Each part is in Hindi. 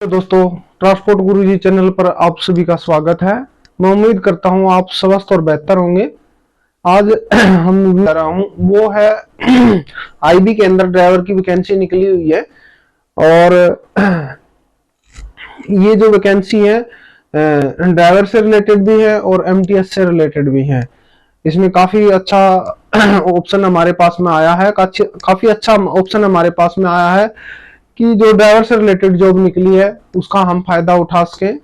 तो दोस्तों, ट्रांसपोर्ट गुरुजी चैनल पर आप सभी का स्वागत है। मैं उम्मीद करता हूं आप स्वस्थ और बेहतर होंगे। आज हम कर रहा हूं वो है आईबी के अंदर ड्राइवर की वैकेंसी निकली हुई है। और ये जो वैकेंसी है ड्राइवर से रिलेटेड भी है और एमटीएस से रिलेटेड भी है। इसमें काफी अच्छा ऑप्शन हमारे पास में आया है, काफी अच्छा ऑप्शन हमारे पास में आया है कि जो ड्राइवर से रिलेटेड जॉब निकली है उसका हम फायदा उठा सकें।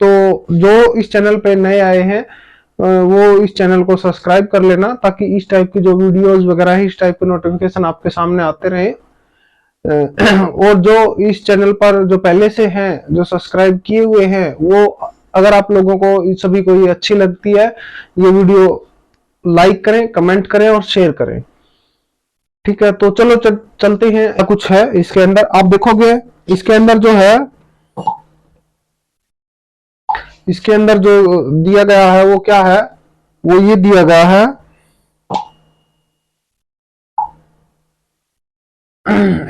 तो जो इस चैनल पे नए आए हैं वो इस चैनल को सब्सक्राइब कर लेना, ताकि इस टाइप की जो वीडियोस वगैरह है, इस टाइप के नोटिफिकेशन आपके सामने आते रहे। और जो इस चैनल पर जो पहले से हैं, जो सब्सक्राइब किए हुए हैं, वो अगर आप लोगों को सभी को ये अच्छी लगती है, ये वीडियो लाइक करें, कमेंट करें और शेयर करें। ठीक है, तो चलो चलते हैं। कुछ है इसके अंदर, आप देखोगे इसके अंदर जो है, इसके अंदर जो दिया गया है वो क्या है, वो ये दिया गया है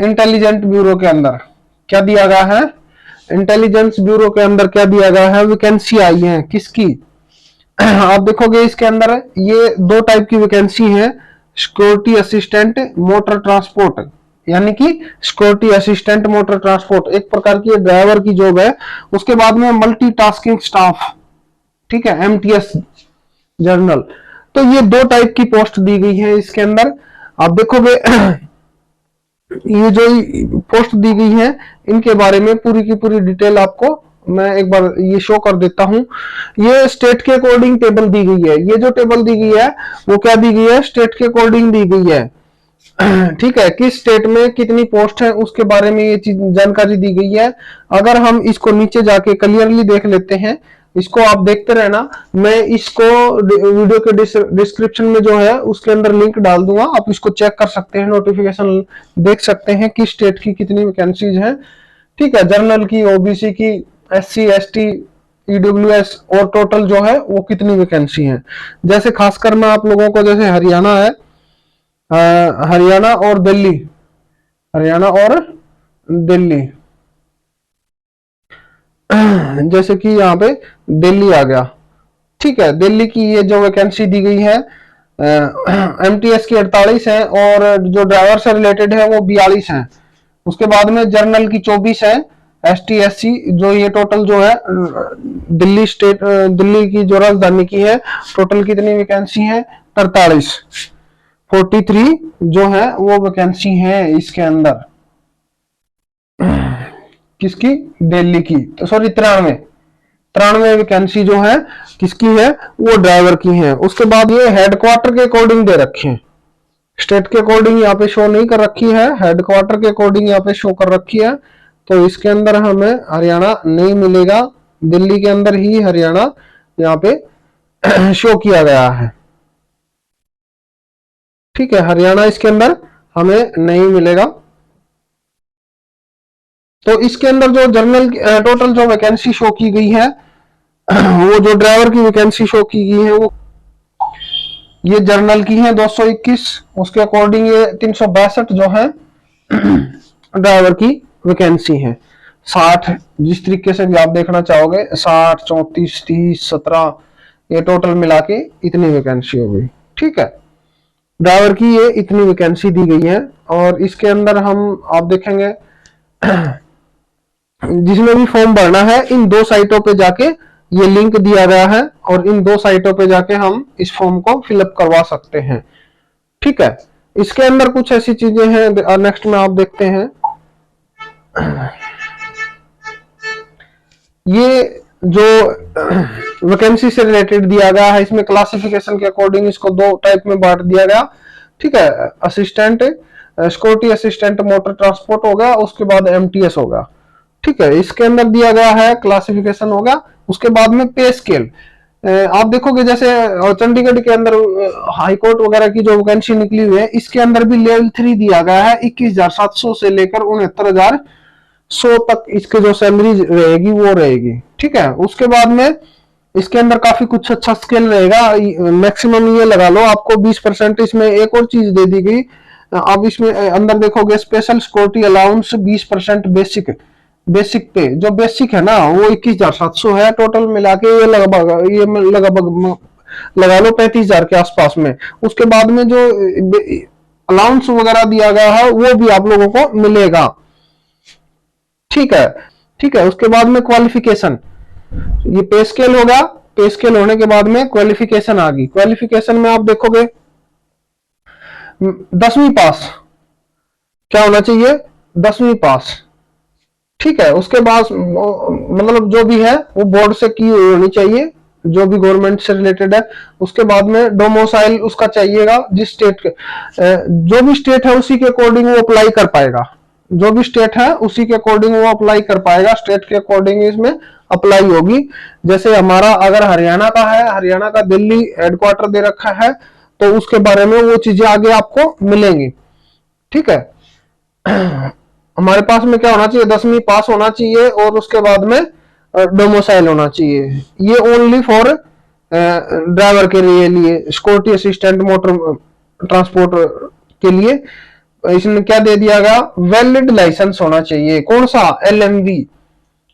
इंटेलिजेंट ब्यूरो के अंदर क्या दिया गया है, इंटेलिजेंस ब्यूरो के अंदर क्या दिया गया है, वैकेंसी आई है किसकी। आप देखोगे इसके अंदर ये दो टाइप की वैकेंसी है। सिक्योरिटी असिस्टेंट मोटर ट्रांसपोर्ट, यानी कि सिक्योरिटी असिस्टेंट मोटर ट्रांसपोर्ट एक प्रकार की ड्राइवर की जॉब है। उसके बाद में मल्टीटास्किंग स्टाफ, ठीक है, एमटीएस जर्नल। तो ये दो टाइप की पोस्ट दी गई है इसके अंदर। आप देखोगे ये जो पोस्ट दी गई है इनके बारे में पूरी की पूरी डिटेल आपको मैं एक बार ये शो कर देता हूं। ये स्टेट के अकॉर्डिंग टेबल दी गई है। ये जो टेबल दी गई है वो क्या दी गई है, स्टेट के अकॉर्डिंग दी गई है। ठीक है, किस स्टेट में कितनी पोस्ट है उसके बारे में ये चीज जानकारी दी गई है। अगर हम इसको नीचे जाके क्लियरली देख लेते हैं, इसको आप देखते रहना, मैं इसको वीडियो के डिस्क्रिप्शन में जो है उसके अंदर लिंक डाल दूंगा, आप इसको चेक कर सकते हैं, नोटिफिकेशन देख सकते हैं कि स्टेट की कितनी वैकेंसीज हैं। ठीक है, जर्नल की, ओबीसी की, एससी एसटी, ईडब्ल्यूएस और टोटल जो है वो कितनी वैकेंसी है। जैसे खासकर मैं आप लोगों को, जैसे हरियाणा है, हरियाणा और दिल्ली, हरियाणा और दिल्ली, जैसे कि यहाँ पे दिल्ली आ गया। ठीक है, दिल्ली की ये जो वैकेंसी दी गई है एमटीएस की 48 है और जो ड्राइवर से रिलेटेड है वो 42 है। उसके बाद में जर्नल की 24 है, एसटी एससी जो ये टोटल जो है दिल्ली स्टेट, दिल्ली की जो राजधानी की है, टोटल कितनी वैकेंसी है, 43, 43 जो है वो वैकेंसी है इसके अंदर। किसकी, दिल्ली की, तो सॉरी 93, 93 वैकेंसी जो है किसकी है, वो ड्राइवर की है। उसके बाद ये हेडक्वार्टर के अकॉर्डिंग दे रखे हैं, स्टेट के अकॉर्डिंग यहाँ पे शो नहीं कर रखी है, हेडक्वार्टर के अकॉर्डिंग यहाँ पे शो कर रखी है। तो इसके अंदर हमें हरियाणा नहीं मिलेगा, दिल्ली के अंदर ही हरियाणा यहाँ पे शो किया गया है। ठीक है, हरियाणा इसके अंदर हमें नहीं मिलेगा। तो इसके अंदर जो जर्नल टोटल जो वैकेंसी शो की गई है वो जो ड्राइवर की वैकेंसी शो की गई है वो ये जर्नल की है 221, उसके अकॉर्डिंग ये 362 जो है ड्राइवर की वैकेंसी है। 60 जिस तरीके से भी आप देखना चाहोगे, 60, 34, 30, 17, ये टोटल मिला के इतनी वैकेंसी हो गई। ठीक है, ड्राइवर की ये इतनी वैकेंसी दी गई है। और इसके अंदर हम आप देखेंगे जिसमें भी फॉर्म भरना है, इन दो साइटों पे जाके ये लिंक दिया गया है और इन दो साइटों पे जाके हम इस फॉर्म को फिलअप करवा सकते हैं। ठीक है, इसके अंदर कुछ ऐसी चीजें हैं, नेक्स्ट में आप देखते हैं। ये जो वैकेंसी से रिलेटेड दिया गया है, इसमें क्लासिफिकेशन के अकॉर्डिंग इसको दो टाइप में बांट दिया गया। ठीक है, assistant, security assistant motor transport होगा, उसके बाद एमटीएस होगा। ठीक है, इसके अंदर दिया गया है क्लासिफिकेशन होगा। उसके बाद में पे स्केल, आप देखोगे जैसे चंडीगढ़ के अंदर हाई कोर्ट वगैरह की जो वैकेंसी निकली हुई है, इसके अंदर भी लेवल 3 दिया गया है, 21,700 से लेकर 69,100 तक इसके जो सैलरी रहेगी वो रहेगी। ठीक है, उसके बाद में इसके अंदर काफी कुछ अच्छा स्केल रहेगा, मैक्सिमम ये लगा लो आपको 20%। इसमें एक और चीज दे दी गई, आप इसमें अंदर देखोगे special security allowance 20% basic basic पे, जो बेसिक है ना वो 21,700 है टोटल मिला के, ये लगभग लगा लो 35,000 के आसपास में। उसके बाद में जो अलाउंस वगैरह दिया गया है वो भी आप लोगों को मिलेगा। ठीक है, ठीक है। उसके बाद में क्वालिफिकेशन, ये पे स्केल होगा, पे स्केल होने के बाद में क्वालिफिकेशन आ गई। क्वालिफिकेशन में आप देखोगे 10वीं पास, क्या होना चाहिए, 10वीं पास। ठीक है, उसके बाद मतलब जो भी है वो बोर्ड से की हुई होनी चाहिए, जो भी गवर्नमेंट से रिलेटेड है। उसके बाद में डोमोसाइल उसका चाहिएगा, जिस स्टेट के जो भी स्टेट है उसी के अकॉर्डिंग वो अप्लाई कर पाएगा, जो भी स्टेट है उसी के अकॉर्डिंग वो अप्लाई कर पाएगा, स्टेट के अकॉर्डिंग इसमें अप्लाई होगी। जैसे हमारा अगर हरियाणा का है, हरियाणा का दिल्ली हेडक्वार्टर दे रखा है, तो उसके बारे में वो चीजें आगे आपको मिलेंगी। ठीक है, हमारे पास में क्या होना चाहिए, 10वीं पास होना चाहिए और उसके बाद में डोमोसाइल होना चाहिए। ये ओनली फॉर ड्राइवर के लिए सिक्योरिटी असिस्टेंट मोटर ट्रांसपोर्ट के लिए। इसमें क्या दे दिया गया, वैलिड लाइसेंस होना चाहिए। कौन सा, एलएमवी।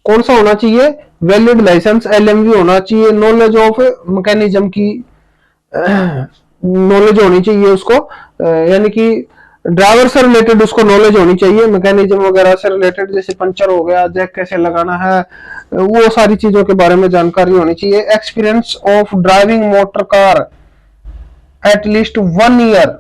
कौन सा होना चाहिए, वैलिड लाइसेंस एलएमवी होना चाहिए। नॉलेज ऑफ मैकेनिज्म की नॉलेज होनी चाहिए उसको, यानी कि ड्राइवर से रिलेटेड उसको नॉलेज होनी चाहिए, मैकेनिज्म वगैरह से रिलेटेड, जैसे पंचर हो गया, जैक कैसे लगाना है, वो सारी चीजों के बारे में जानकारी होनी चाहिए। Experience of driving motor car at least 1 year,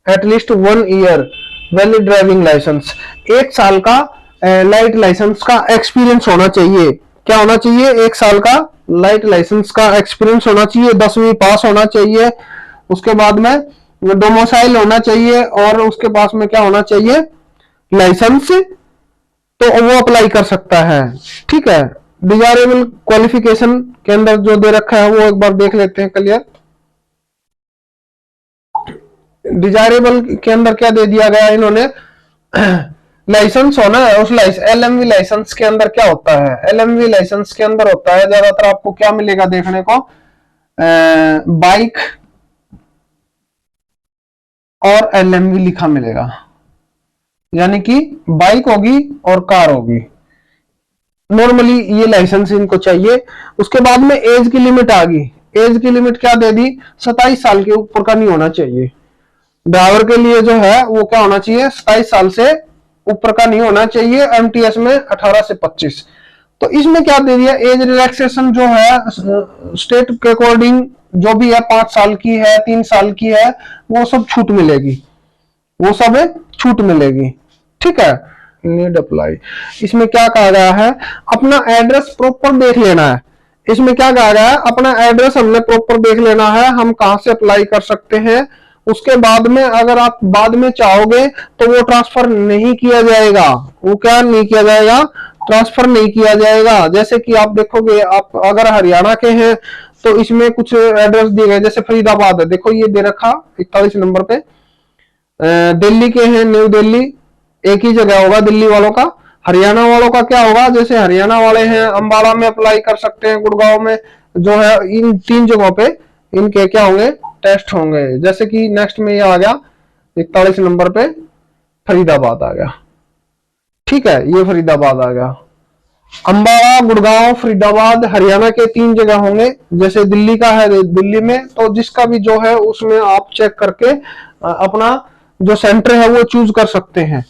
at least 1 year valid driving licence, 1 साल का लाइट लाइसेंस का एक्सपीरियंस होना चाहिए। क्या होना चाहिए, 1 साल का लाइट लाइसेंस का एक्सपीरियंस होना चाहिए, 10वीं पास होना चाहिए। उसके बाद में डोमोसाइल होना चाहिए और उसके पास में क्या होना चाहिए, लाइसेंस, तो वो अप्लाई कर सकता है। ठीक है, डिजायरेबल क्वालिफिकेशन के अंदर जो दे रखा है वो एक बार देख लेते हैं क्लियर। डिजायरेबल के अंदर क्या दे दिया गया इन्होंने, लाइसेंस होना है। उस एलएमवी लाइसेंस के अंदर क्या होता है, एलएमवी लाइसेंस के अंदर होता है ज्यादातर आपको क्या मिलेगा देखने को, बाइक और एलएमवी लिखा मिलेगा, यानी कि बाइक होगी और कार होगी। नॉर्मली ये लाइसेंस इनको चाहिए। उसके बाद में एज की लिमिट आ गई। एज की लिमिट क्या दे दी, 27 साल के ऊपर का नहीं होना चाहिए। ड्राइवर के लिए जो है वो क्या होना चाहिए, 27 साल से ऊपर का नहीं होना चाहिए। एमटीएस में 18 से 25। तो इसमें क्या दे दिया, एज रिलैक्सेशन जो है स्टेट के अकॉर्डिंग जो भी है, 5 साल की है, 3 साल की है, वो सब छूट मिलेगी, वो सब छूट मिलेगी। ठीक है, नीड अप्लाई। इसमें क्या कहा गया है, अपना एड्रेस प्रॉपर देख लेना है। इसमें क्या कहा गया है, अपना एड्रेस हमने प्रॉपर देख लेना है, हम कहां से अप्लाई कर सकते हैं। उसके बाद में अगर आप बाद में चाहोगे तो वो ट्रांसफर नहीं किया जाएगा, वो क्या नहीं किया जाएगा, ट्रांसफर नहीं किया जाएगा। जैसे कि आप देखोगे, आप अगर हरियाणा के हैं तो इसमें कुछ एड्रेस दिए गए, जैसे फरीदाबाद है, देखो ये दे रखा 41 नंबर पे। दिल्ली के हैं, न्यू दिल्ली, एक ही जगह होगा दिल्ली वालों का। हरियाणा वालों का क्या होगा, जैसे हरियाणा वाले हैं अंबाला में अप्लाई कर सकते हैं, गुड़गांव में जो है, इन 3 जगहों पे इनके क्या होंगे, टेस्ट होंगे। जैसे कि नेक्स्ट में ये आ गया 41 नंबर पे फरीदाबाद आ गया। ठीक है, ये फरीदाबाद आ गया। अंबाला, गुड़गांव, फरीदाबाद हरियाणा के 3 जगह होंगे। जैसे दिल्ली का है दिल्ली में, तो जिसका भी जो है उसमें आप चेक करके अपना जो सेंटर है वो चूज कर सकते हैं,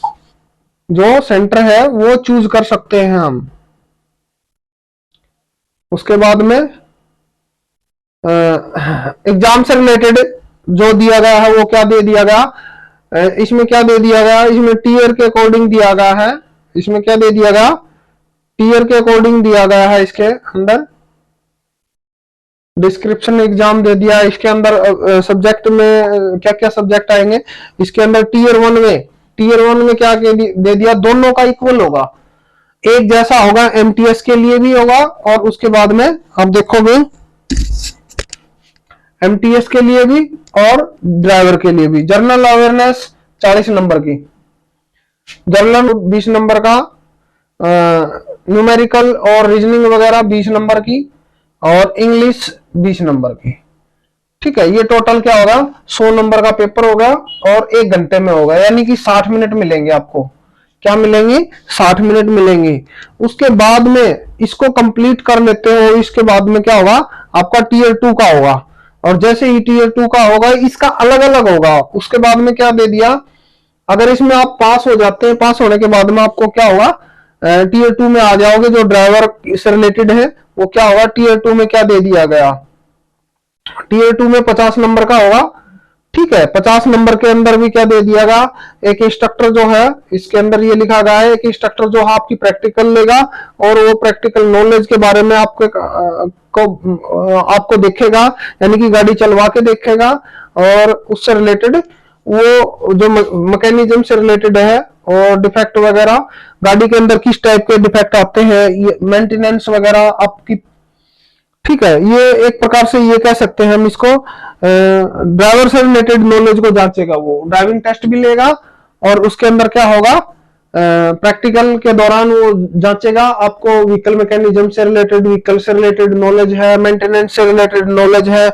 जो सेंटर है वो चूज कर सकते हैं हम। उसके बाद में एग्जाम से रिलेटेड जो दिया गया है वो क्या दे दिया गया, इसमें क्या दे दिया गया, इसमें टीयर के अकॉर्डिंग दिया गया है। इसमें क्या दे दिया गया, टीयर के अकॉर्डिंग दिया गया है। इसके अंदर डिस्क्रिप्शन एग्जाम दे दिया। इसके अंदर सब्जेक्ट में क्या क्या सब्जेक्ट आएंगे, इसके अंदर टीयर 1 में क्या दे दिया, दोनों का इक्वल होगा, एक जैसा होगा। एमटीएस के लिए भी होगा और उसके बाद में आप देखोगे एमटीएस के लिए भी और ड्राइवर के लिए भी। जनरल अवेयरनेस 40 नंबर की, जनरल 20 नंबर का, न्यूमेरिकल और रीजनिंग वगैरह 20 नंबर की, और इंग्लिश 20 नंबर की। ठीक है, ये टोटल क्या होगा, 100 नंबर का पेपर होगा और 1 घंटे में होगा, यानी कि 60 मिनट मिलेंगे आपको क्या मिलेंगी, 60 मिनट मिलेंगी। उसके बाद में इसको कंप्लीट कर लेते हो, इसके बाद में क्या होगा, आपका टीयर 2 का होगा। और जैसे ही टीयर 2 का होगा, इसका अलग अलग होगा। उसके बाद में क्या दे दिया, अगर इसमें आप पास हो जाते हैं, पास होने के बाद में आपको क्या होगा, टीयर 2 में आ जाओगे। जो ड्राइवर से रिलेटेड है वो क्या होगा, टीयर 2 में क्या दे दिया गया, टीयर 2 में 50 नंबर का होगा। ठीक है, 50 नंबर के अंदर भी क्या दे दिया गया, एक इंस्ट्रक्टर जो है, इसके अंदर ये लिखा गया है, एक इंस्ट्रक्टर जो है आपकी प्रैक्टिकल लेगा और वो प्रैक्टिकल नॉलेज के बारे में आपको देखेगा, यानी कि गाड़ी चलवा के देखेगा। और उससे रिलेटेड वो जो मैकेनिज्म से रिलेटेड है और डिफेक्ट वगैरह, गाड़ी के अंदर किस टाइप के डिफेक्ट आते हैं, ये मेंटेनेंस वगैरह आपकी। ठीक है, ये एक प्रकार से ये कह सकते हैं हम इसको, ड्राइवर से रिलेटेड नॉलेज को जांचेगा। वो ड्राइविंग टेस्ट भी लेगा और उसके अंदर क्या होगा, प्रैक्टिकल के दौरान वो जांचेगा आपको व्हीकल मैकेनिज्म से रिलेटेड, व्हीकल से रिलेटेड नॉलेज है, मेंटेनेंस से रिलेटेड नॉलेज है।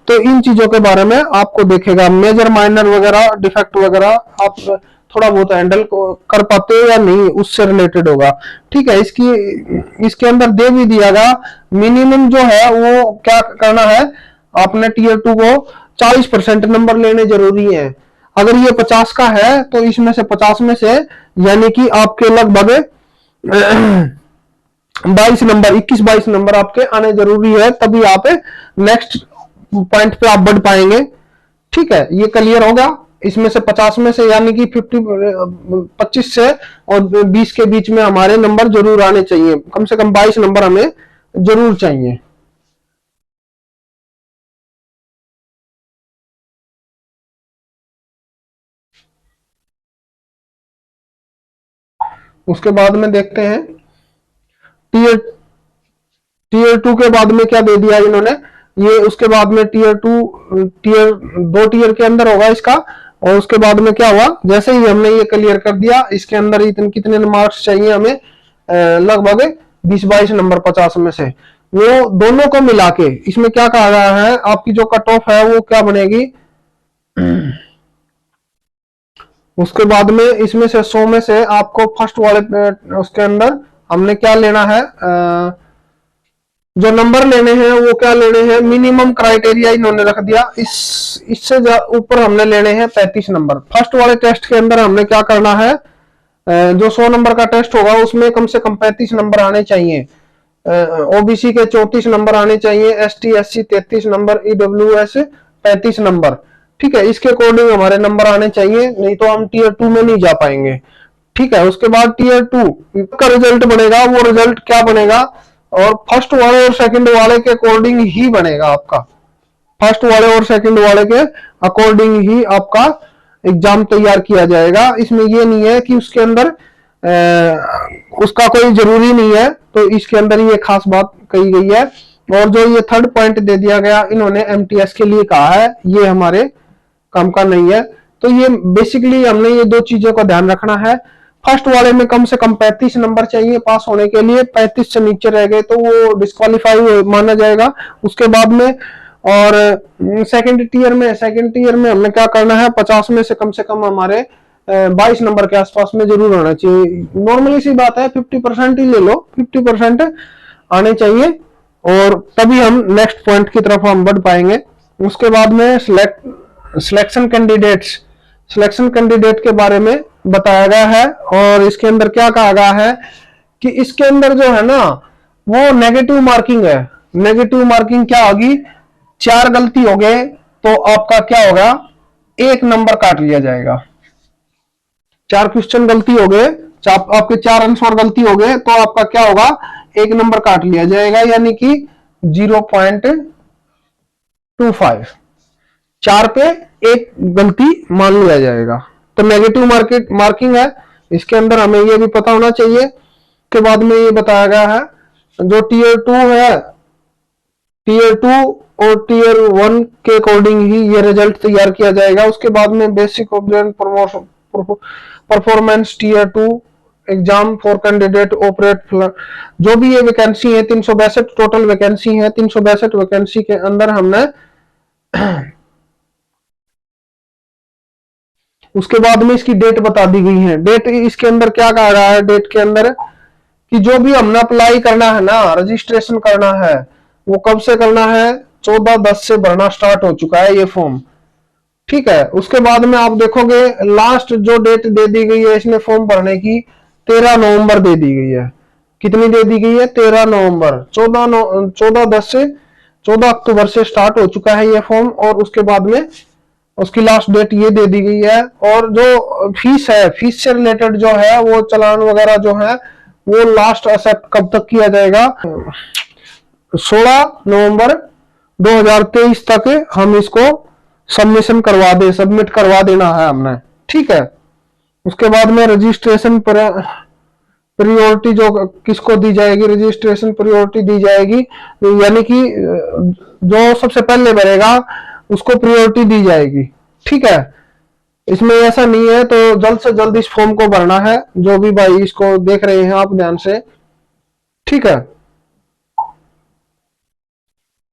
तो इन चीजों के बारे में आपको देखेगा, मेजर माइनर वगैरह डिफेक्ट वगैरह आप थोड़ा बहुत हैंडल कर पाते हो या नहीं, उससे रिलेटेड होगा। ठीक है, इसके अंदर दे भी दिया गया मिनिमम जो है वो क्या करना है, आपने टीयर 2 को 40% नंबर लेने जरूरी है। अगर ये 50 का है तो इसमें से 50 में से यानी कि आपके लगभग 22 नंबर, 21-22 नंबर आपके आने जरूरी है, तभी आप नेक्स्ट पॉइंट पे आप बढ़ पाएंगे। ठीक है, ये क्लियर होगा। इसमें से 50 में से यानी कि 25 से और 20 के बीच में हमारे नंबर जरूर आने चाहिए, कम से कम 22 नंबर हमें जरूर चाहिए। उसके बाद में देखते हैं टीयर टीयर 2 के बाद में क्या दे दिया इन्होंने, ये उसके बाद में टीयर 2, टीयर 2 टीयर के अंदर होगा इसका। और उसके बाद में क्या हुआ, जैसे ही हमने ये क्लियर कर दिया, इसके अंदर इतने कितने मार्क्स चाहिए हमें, लगभग 20-22 नंबर 50 में से। वो दोनों को मिला के इसमें क्या कहा गया है, आपकी जो कट ऑफ है वो क्या बनेगी। उसके बाद में इसमें से 100 में से आपको फर्स्ट वाले उसके अंदर हमने क्या लेना है, जो नंबर लेने हैं वो क्या लेने हैं, मिनिमम क्राइटेरिया इन्होंने रख दिया, इससे ऊपर हमने लेने हैं 35 नंबर। फर्स्ट वाले टेस्ट के अंदर हमने क्या करना है, जो 100 नंबर का टेस्ट होगा उसमें कम से कम 35 नंबर आने चाहिए। ओबीसी के 34 नंबर आने चाहिए, ST SC 33 number, EWS 35 number. ठीक है, इसके अकॉर्डिंग हमारे नंबर आने चाहिए, नहीं तो हम टीयर 2 में नहीं जा पाएंगे। ठीक है, उसके बाद टीयर 2 का रिजल्ट बनेगा, वो रिजल्ट क्या बनेगा, और फर्स्ट वाले और सेकंड वाले के अकॉर्डिंग ही बनेगा आपका। फर्स्ट वाले और सेकंड वाले के अकॉर्डिंग ही आपका एग्जाम तैयार किया जाएगा। इसमें ये नहीं है कि उसके अंदर उसका कोई जरूरी नहीं है, तो इसके अंदर ये खास बात कही गई है। और जो ये थर्ड पॉइंट दे दिया गया इन्होंने एमटीएस के लिए कहा है, ये हमारे काम का नहीं है। तो ये बेसिकली हमने ये दो चीजों का ध्यान रखना है। फर्स्ट वाले में कम से कम 35 नंबर चाहिए पास होने के लिए, 35 से नीचे रह गए तो वो डिस्क्वालीफाई माना जाएगा। उसके बाद में और सेकंड टीयर में हमने क्या करना है, 50 में से कम हमारे 22 नंबर के आसपास में जरूर आना चाहिए। नॉर्मली सी बात है, 50% ही ले लो, 50% आने चाहिए और तभी हम नेक्स्ट पॉइंट की तरफ हम बढ़ पाएंगे। उसके बाद में सिलेक्शन कैंडिडेट के बारे में बताया गया है। और इसके अंदर क्या कहा गया है कि इसके अंदर जो है ना वो नेगेटिव मार्किंग है। नेगेटिव मार्किंग क्या होगी, 4 गलती हो गए तो आपका क्या होगा, 1 नंबर काट लिया जाएगा। 4 क्वेश्चन गलती हो गए, आपके 4 आंसर गलती हो गए तो आपका क्या होगा, 1 नंबर काट लिया जाएगा, यानी कि 0.25। 4 पे 1 गलती मान लिया जाएगा, तो नेगेटिव मार्किंग है। इसके अंदर हमें यह भी पता होना चाहिए। के बाद में ये बताया गया है जो टीयर 2 है, टीयर 2 और टीयर 1 के अकॉर्डिंग ही ये रिजल्ट तैयार किया जाएगा। उसके बाद में basic object performance tier 2 exam for candidate operate, जो भी ये वैकेंसी है 362 टोटल वैकेंसी है। 362 वैकेंसी के अंदर हमने उसके बाद में इसकी डेट बता दी गई है। डेट इसके अंदर क्या कहा रहा है, डेट के अंदर कि जो भी हमने अप्लाई करना है ना, रजिस्ट्रेशन करना है, वो कब से करना है, 14/10 से भरना स्टार्ट हो चुका है ये फॉर्म। ठीक है, उसके बाद में आप देखोगे लास्ट जो डेट दे दी गई है इसमें फॉर्म भरने की, 13 नवंबर दे दी गई है। कितनी दे दी गई है, 13 नवंबर। 14/10 से 14 अक्टूबर से स्टार्ट हो चुका है ये फॉर्म, और उसके बाद में उसकी लास्ट डेट ये दे दी गई है। और जो फीस है, फीस से रिलेटेड जो है वो चालान वगैरह जो है वो लास्ट एक्सेप्ट कब तक किया जाएगा, 16 नवंबर 2023 तक हम इसको सबमिशन करवा दे, सबमिट करवा देना है हमने। ठीक है, उसके बाद में रजिस्ट्रेशन पर प्रियोरिटी जो किसको दी जाएगी, रजिस्ट्रेशन प्रियोरिटी दी जाएगी, यानी कि जो सबसे पहले भरेगा उसको प्रियोरिटी दी जाएगी। ठीक है, इसमें ऐसा नहीं है, तो जल्द से जल्द इस फॉर्म को भरना है, जो भी भाई इसको देख रहे हैं आप ध्यान से। ठीक है,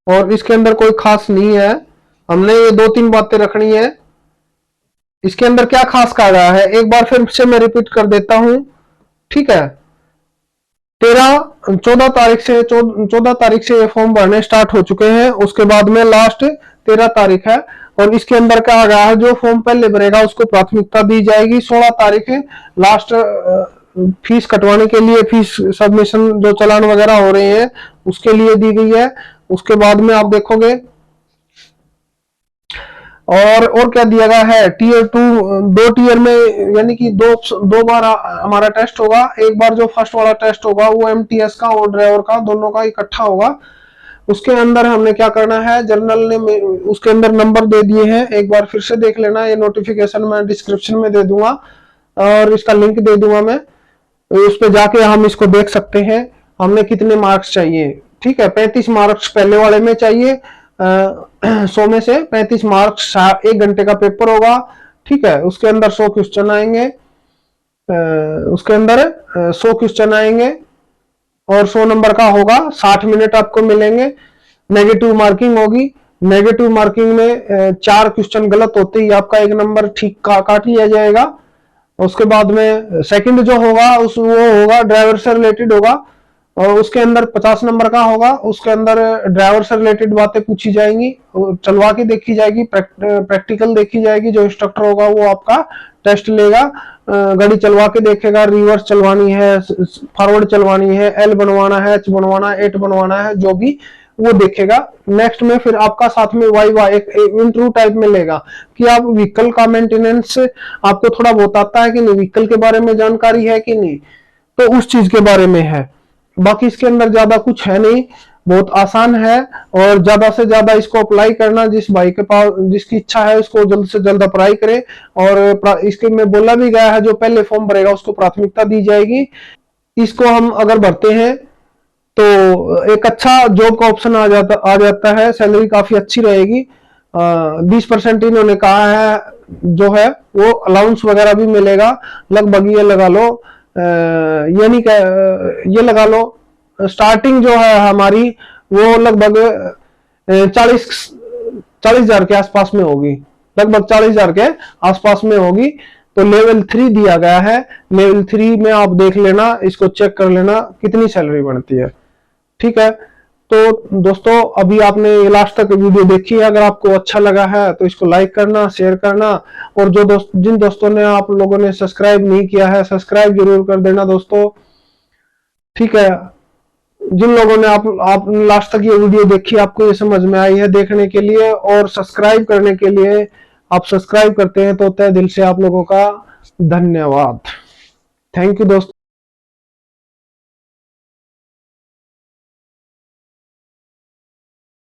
और इसके अंदर कोई खास नहीं है, हमने ये 2-3 बातें रखनी है। इसके अंदर क्या खास कहा गया है, एक बार फिर से मैं रिपीट कर देता हूं। ठीक है, 14 तारीख से ये फॉर्म भरने स्टार्ट हो चुके हैं, उसके बाद में लास्ट 13 तारीख है। और इसके अंदर क्या आ गया है, जो फॉर्म पहले भरेगा उसको प्राथमिकता दी जाएगी। 16 तारीख है लास्ट फीस कटवाने के लिए, फीस सबमिशन जो चालान वगैरह हो रहे हैं उसके लिए दी गई है। उसके बाद में आप देखोगे और क्या दिया गया है, टीयर 2, 2 टीयर में, यानी कि दो बार हमारा टेस्ट होगा। एक बार जो फर्स्ट वाला टेस्ट होगा वो एमटीएस का और ड्राइवर का दोनों का इकट्ठा होगा। उसके अंदर हमने क्या करना है, जर्नल ने उसके अंदर नंबर दे दिए हैं, एक बार फिर से देख लेना, ये नोटिफिकेशन मैं डिस्क्रिप्शन में दे दूंगा और इसका लिंक दे दूंगा मैं, उस पर जाके हम इसको देख सकते हैं हमने कितने मार्क्स चाहिए। ठीक है, 35 मार्क्स पहले वाले में चाहिए, 100 में से 35 मार्क्स, 1 घंटे का पेपर होगा। ठीक है, उसके अंदर 100 क्वेश्चन आएंगे, उसके अंदर 100 क्वेश्चन आएंगे और 100 नंबर का होगा, 60 मिनट आपको मिलेंगे। नेगेटिव मार्किंग होगी, नेगेटिव मार्किंग में 4 क्वेश्चन गलत होते ही आपका 1 नंबर ठीक काट लिया जाएगा। उसके बाद में सेकंड जो होगा वो होगा ड्राइवर से रिलेटेड होगा, और उसके अंदर 50 नंबर का होगा। उसके अंदर ड्राइवर से रिलेटेड बातें पूछी जाएंगी, चलवा के देखी जाएगी, प्रैक्टिकल देखी जाएगी। जो इंस्ट्रक्टर होगा वो आपका टेस्ट लेगा, गाड़ी चलवा के देखेगा, रिवर्स चलवानी है, फॉरवर्ड चलवानी है, एल बनवाना है, एच बनवाना है, 8 बनवाना है, जो भी वो देखेगा। नेक्स्ट में फिर आपका साथ में वाइवा एक इंटरव्यू टाइप में लेगा कि आप व्हीकल का मेंटेनेंस आपको थोड़ा बहुत आता है कि नहीं, व्हीकल के बारे में जानकारी है कि नहीं, तो उस चीज के बारे में है। बाकी इसके अंदर ज्यादा कुछ है नहीं, बहुत आसान है। और ज्यादा से ज्यादा इसको अप्लाई करना, जिस भाई के पास जिसकी इच्छा है उसको जल्द से जल्द अप्लाई करे। और इसके में बोला भी गया है जो पहले फॉर्म भरेगा उसको प्राथमिकता दी जाएगी। इसको हम अगर भरते हैं तो एक अच्छा जॉब का ऑप्शन आ जाता है, सैलरी काफी अच्छी रहेगी। 20% इन्होंने कहा है जो है वो अलाउंस वगैरह भी मिलेगा, लगभग ये लगा लो, ये नहीं ये लगा लो स्टार्टिंग जो है हमारी वो लगभग 40,000 के आसपास में होगी, लगभग 40,000 के आसपास में होगी। तो लेवल 3 दिया गया है, लेवल 3 में आप देख लेना, इसको चेक कर लेना कितनी सैलरी बनती है। ठीक है, तो दोस्तों अभी आपने लास्ट तक वीडियो देखी है, अगर आपको अच्छा लगा है तो इसको लाइक करना, शेयर करना, और जिन दोस्तों ने आप लोगों ने सब्सक्राइब नहीं किया है सब्सक्राइब जरूर कर देना दोस्तों। ठीक है, जिन लोगों ने आप लास्ट तक ये वीडियो देखी, आपको ये समझ में आई है, देखने के लिए और सब्सक्राइब करने के लिए, आप सब्सक्राइब करते हैं तो तहे दिल से आप लोगों का धन्यवाद। थैंक यू दोस्तों।